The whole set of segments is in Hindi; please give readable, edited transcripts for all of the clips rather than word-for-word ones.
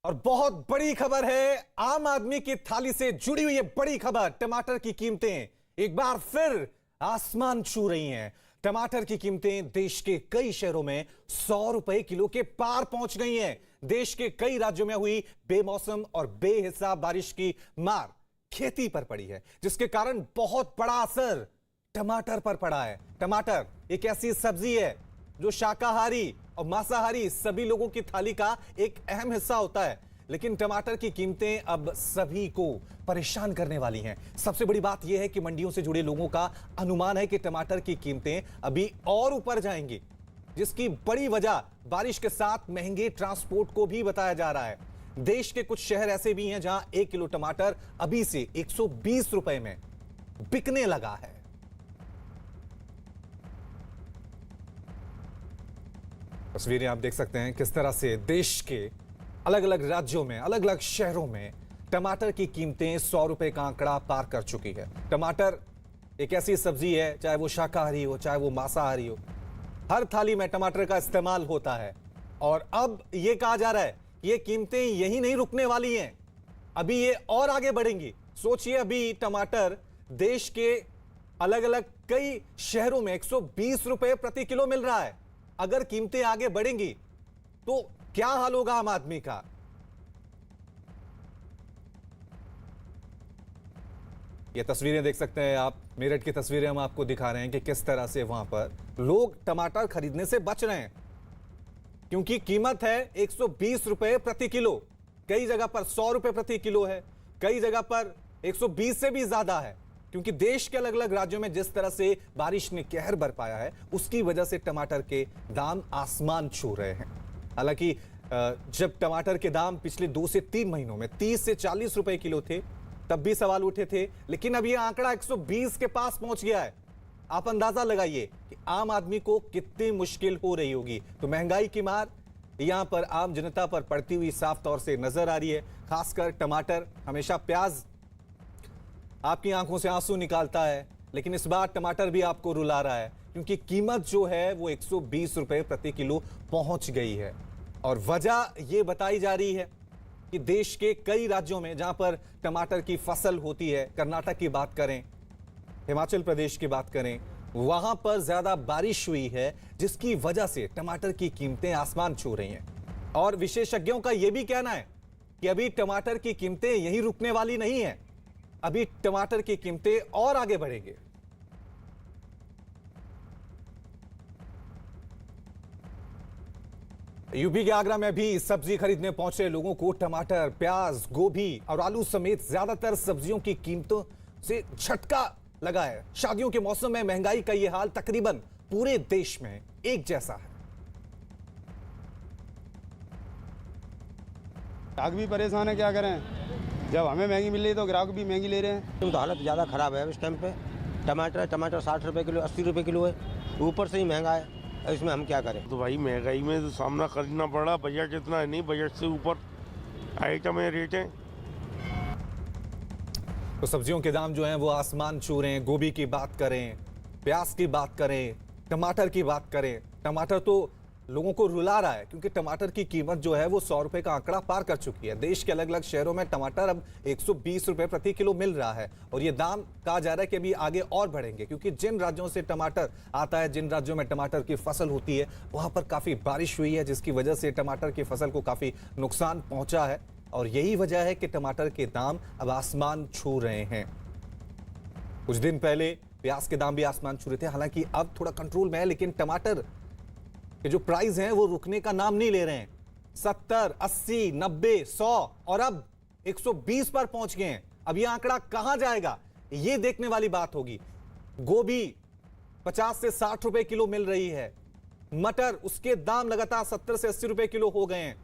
और बहुत बड़ी खबर है, आम आदमी की थाली से जुड़ी हुई ये बड़ी खबर। टमाटर की कीमतें एक बार फिर आसमान छू रही हैं। टमाटर की कीमतें देश के कई शहरों में 100 रुपए किलो के पार पहुंच गई हैं। देश के कई राज्यों में हुई बेमौसम और बेहिसाब बारिश की मार खेती पर पड़ी है, जिसके कारण बहुत बड़ा असर टमाटर पर पड़ा है। टमाटर एक ऐसी सब्जी है जो शाकाहारी और मांसाहारी सभी लोगों की थाली का एक अहम हिस्सा होता है, लेकिन टमाटर की कीमतें अब सभी को परेशान करने वाली हैं। सबसे बड़ी बात यह है कि मंडियों से जुड़े लोगों का अनुमान है कि टमाटर की कीमतें अभी और ऊपर जाएंगी, जिसकी बड़ी वजह बारिश के साथ महंगे ट्रांसपोर्ट को भी बताया जा रहा है। देश के कुछ शहर ऐसे भी हैं जहां 1 किलो टमाटर अभी से 120 रुपए में बिकने लगा है। तस्वीरें आप देख सकते हैं किस तरह से देश के अलग अलग राज्यों में, अलग अलग शहरों में टमाटर की कीमतें 100 रुपए का आंकड़ा पार कर चुकी है। टमाटर एक ऐसी सब्जी है, चाहे वो शाकाहारी हो चाहे वो मांसाहारी हो, हर थाली में टमाटर का इस्तेमाल होता है। और अब ये कहा जा रहा है कि ये कीमतें यही नहीं रुकने वाली हैं, अभी ये और आगे बढ़ेंगी। सोचिए, अभी टमाटर देश के अलग अलग कई शहरों में 120 रुपए प्रति किलो मिल रहा है। अगर कीमतें आगे बढ़ेंगी तो क्या हाल होगा आम आदमी का। ये तस्वीरें देख सकते हैं आप, मेरठ की तस्वीरें हम आपको दिखा रहे हैं कि किस तरह से वहां पर लोग टमाटर खरीदने से बच रहे हैं, क्योंकि कीमत है 120 रुपए प्रति किलो। कई जगह पर 100 रुपए प्रति किलो है, कई जगह पर 120 से भी ज्यादा है, क्योंकि देश के अलग अलग राज्यों में जिस तरह से बारिश ने कहर बरपाया है, उसकी वजह से टमाटर के दाम आसमान छू रहे हैं। हालांकि जब टमाटर के दाम पिछले 2 से 3 महीनों में 30 से 40 रुपए किलो थे, तब भी सवाल उठे थे, लेकिन अब यह आंकड़ा 120 के पास पहुंच गया है। आप अंदाजा लगाइए कि आम आदमी को कितनी मुश्किल हो रही होगी। तो महंगाई की मार यहां पर आम जनता पर पड़ती हुई साफ तौर से नजर आ रही है। खासकर टमाटर, हमेशा प्याज आपकी आंखों से आंसू निकालता है, लेकिन इस बार टमाटर भी आपको रुला रहा है, क्योंकि कीमत जो है वो 120 रुपए प्रति किलो पहुंच गई है। और वजह ये बताई जा रही है कि देश के कई राज्यों में जहां पर टमाटर की फसल होती है, कर्नाटक की बात करें, हिमाचल प्रदेश की बात करें, वहां पर ज्यादा बारिश हुई है, जिसकी वजह से टमाटर की कीमतें आसमान छू रही हैं। और विशेषज्ञों का यह भी कहना है कि अभी टमाटर की कीमतें यहीं रुकने वाली नहीं है, अभी टमाटर की कीमतें और आगे बढ़ेंगे। यूपी के आगरा में भी सब्जी खरीदने पहुंचे लोगों को टमाटर, प्याज, गोभी और आलू समेत ज्यादातर सब्जियों की कीमतों से झटका लगा है। शादियों के मौसम में महंगाई का यह हाल तकरीबन पूरे देश में एक जैसा है। ग्राहक भी परेशान है, क्या करें, जब हमें महंगी मिल रही है तो ग्राहक भी महंगी ले रहे हैं। तो हालत ज़्यादा ख़राब है इस टाइम पे। टमाटर 60 रुपए किलो, 80 रुपए किलो है, ऊपर से ही महंगा है। इसमें हम क्या करें। तो भाई महंगाई में तो सामना करना पड़ा, बजट इतना है नहीं, बजट से ऊपर आइटम है, रेट है। तो सब्जियों के दाम जो हैं वो आसमान छू रहे हैं। गोभी की बात करें, प्याज की बात करें, टमाटर की बात करें, टमाटर तो लोगों को रुला रहा है, क्योंकि टमाटर की कीमत जो है वो 100 रुपए का आंकड़ा पार कर चुकी है। देश के अलग अलग शहरों में टमाटर अब 120 रुपए प्रति किलो मिल रहा है, और ये दाम कहा जा रहा है कि अभी आगे और बढ़ेंगे, क्योंकि जिन राज्यों से टमाटर आता है, जिन राज्यों में टमाटर की फसल होती है, वहां पर काफी बारिश हुई है, जिसकी वजह से टमाटर की फसल को काफी नुकसान पहुंचा है। और यही वजह है कि टमाटर के दाम अब आसमान छू रहे हैं। कुछ दिन पहले प्याज के दाम भी आसमान छू रहे थे, हालांकि अब थोड़ा कंट्रोल में है, लेकिन टमाटर के जो प्राइस हैं वो रुकने का नाम नहीं ले रहे हैं। 70, 80, 90, 100 और अब 120 पर पहुंच गए हैं। अब ये आंकड़ा कहां जाएगा, ये देखने वाली बात होगी। गोभी 50 से 60 रुपए किलो मिल रही है, मटर, उसके दाम लगातार 70 से 80 रुपए किलो हो गए हैं।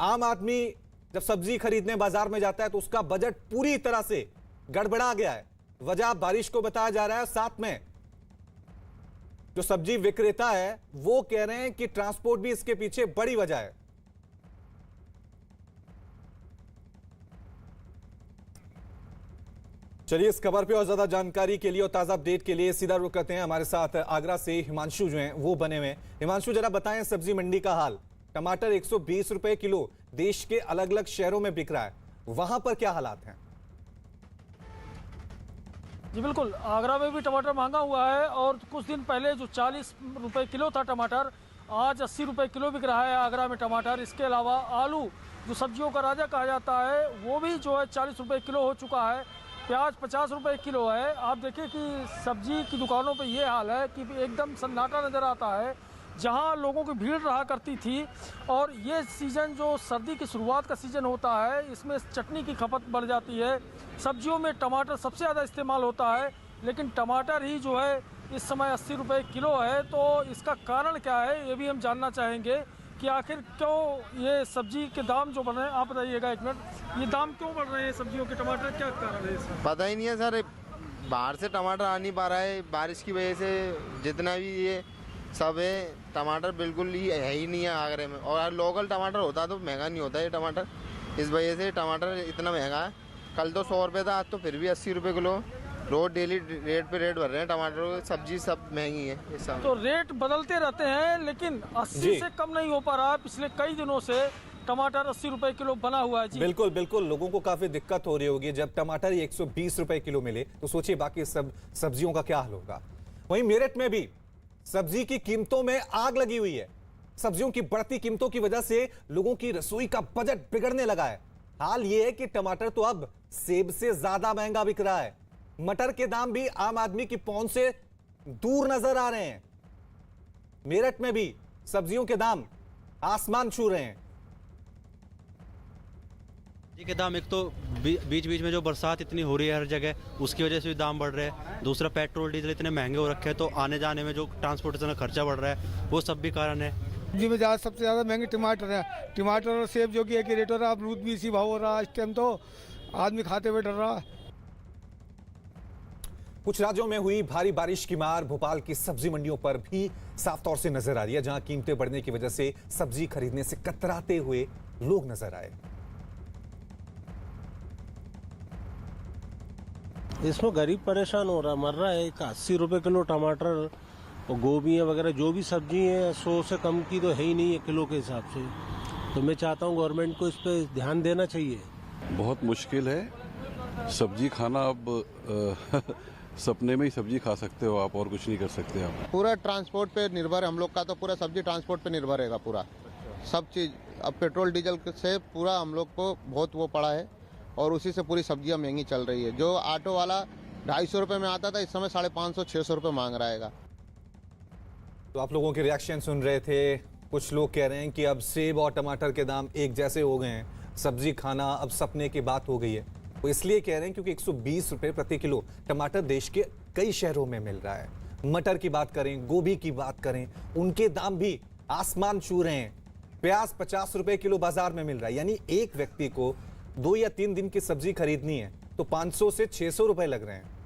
आम आदमी जब सब्जी खरीदने बाजार में जाता है तो उसका बजट पूरी तरह से गड़बड़ा गया है। वजह बारिश को बताया जा रहा है, साथ में जो सब्जी विक्रेता है वो कह रहे हैं कि ट्रांसपोर्ट भी इसके पीछे बड़ी वजह है। चलिए, इस खबर पे और ज्यादा जानकारी के लिए और ताजा अपडेट के लिए सीधा रुक करते हैं। हमारे साथ आगरा से हिमांशु जो हैं वो बने हुए हैं। हिमांशु, जरा बताएं सब्जी मंडी का हाल। टमाटर 120 रुपए किलो देश के अलग अलग शहरों में बिक रहा है, वहां पर क्या हालात हैं? जी बिल्कुल, आगरा में भी टमाटर महंगा हुआ है और कुछ दिन पहले जो 40 रुपए किलो था टमाटर, आज 80 रुपए किलो बिक रहा है आगरा में टमाटर। इसके अलावा आलू जो सब्जियों का राजा कहा जाता है वो भी जो है 40 रुपए किलो हो चुका है। प्याज 50 रुपए किलो है। आप देखिए कि सब्जी की दुकानों पे ये हाल है कि एकदम सन्नाटा नज़र आता है, जहां लोगों की भीड़ रहा करती थी। और ये सीज़न जो सर्दी की शुरुआत का सीज़न होता है, इसमें चटनी की खपत बढ़ जाती है। सब्जियों में टमाटर सबसे ज़्यादा इस्तेमाल होता है, लेकिन टमाटर ही जो है इस समय 80 रुपए किलो है। तो इसका कारण क्या है ये भी हम जानना चाहेंगे कि आखिर क्यों ये सब्जी के दाम जो बढ़ रहे हैं। आप बताइएगा एक मिनट, ये दाम क्यों बढ़ रहे हैं सब्जियों के, टमाटर क्या कारण है इसका? पता ही नहीं है सर, बाहर से टमाटर आ नहीं पा रहा है बारिश की वजह से। जितना भी ये सब है टमाटर बिल्कुल ही है ही नहीं है आगरे में। और लोकल टमाटर होता तो महंगा नहीं होता ये टमाटर, इस वजह से टमाटर इतना महंगा है। कल तो 100 रुपये था, आज तो फिर भी 80 रुपये किलो। रोज डेली रेट पे रेट बढ़ रहे हैं टमाटर, सब्जी सब महंगी है इस समय। तो रेट बदलते रहते हैं, लेकिन 80 से कम नहीं हो पा रहा है। पिछले कई दिनों से टमाटर 80 रुपए किलो बना हुआ है। जी बिल्कुल बिल्कुल, लोगों को काफी दिक्कत हो रही होगी। जब टमाटर 120 रुपए किलो मिले तो सोचिए बाकी सब सब्जियों का क्या हाल होगा। वहीं मेरठ में भी सब्जी की कीमतों में आग लगी हुई है। सब्जियों की बढ़ती कीमतों की वजह से लोगों की रसोई का बजट बिगड़ने लगा है। हाल यह है कि टमाटर तो अब सेब से ज्यादा महंगा बिक रहा है। मटर के दाम भी आम आदमी की पहुंच से दूर नजर आ रहे हैं। मेरठ में भी सब्जियों के दाम आसमान छू रहे हैं। सब्जी के दाम, एक तो बीच बीच में जो बरसात इतनी हो रही है हर जगह, उसकी वजह से भी दाम बढ़ रहे हैं। दूसरा पेट्रोल डीजल इतने महंगे हो रखे हैं, तो आने जाने में जो ट्रांसपोर्टेशन का खर्चा बढ़ रहा है, वो सब भी कारण है। सब्जी में सबसे ज़्यादा महंगे टमाटर है। टमाटर और सेब जो कि एक ही रेट हो रहा है, अमरूद भी इसी भाव हो रहा है। इस टाइम तो आदमी खाते हुए डर रहा है। कुछ राज्यों में हुई भारी बारिश की मार भोपाल की सब्जी मंडियों पर भी साफ तौर से नजर आ रही है, जहां कीमतें बढ़ने की वजह से सब्जी खरीदने से कतराते हुए लोग नजर आए। इसमें गरीब परेशान हो रहा, मर रहा है। 80 रुपए किलो टमाटर और गोभियाँ वगैरह जो भी सब्जी है 100 से कम की तो है ही नहीं है किलो के हिसाब से। तो मैं चाहता हूँ गवर्नमेंट को इस पर ध्यान देना चाहिए। बहुत मुश्किल है सब्जी खाना। अब सपने में ही सब्जी खा सकते हो आप, और कुछ नहीं कर सकते आप। पूरा ट्रांसपोर्ट पे निर्भर है हम लोग का, तो पूरा सब्जी ट्रांसपोर्ट पे निर्भर रहेगा पूरा सब चीज़। अब पेट्रोल डीजल से पूरा हम लोग को बहुत वो पड़ा है और उसी से पूरी सब्जियां महंगी चल रही है। जो ऑटो वाला 250 रुपये में आता था, इस समय 550-600 रुपये मांग रहेगा। तो आप लोगों के रिएक्शन सुन रहे थे। कुछ लोग कह रहे हैं कि अब सेब और टमाटर के दाम एक जैसे हो गए हैं, सब्जी खाना अब सपने की बात हो गई है। वो इसलिए कह रहे हैं क्योंकि 120 रुपए प्रति किलो टमाटर देश के कई शहरों में मिल रहा है। मटर की बात करें, गोभी की बात करें, उनके दाम भी आसमान छू रहे हैं। प्याज 50 रुपए किलो बाजार में मिल रहा है। यानी एक व्यक्ति को 2 या 3 दिन की सब्जी खरीदनी है तो 500 से 600 रुपए लग रहे हैं।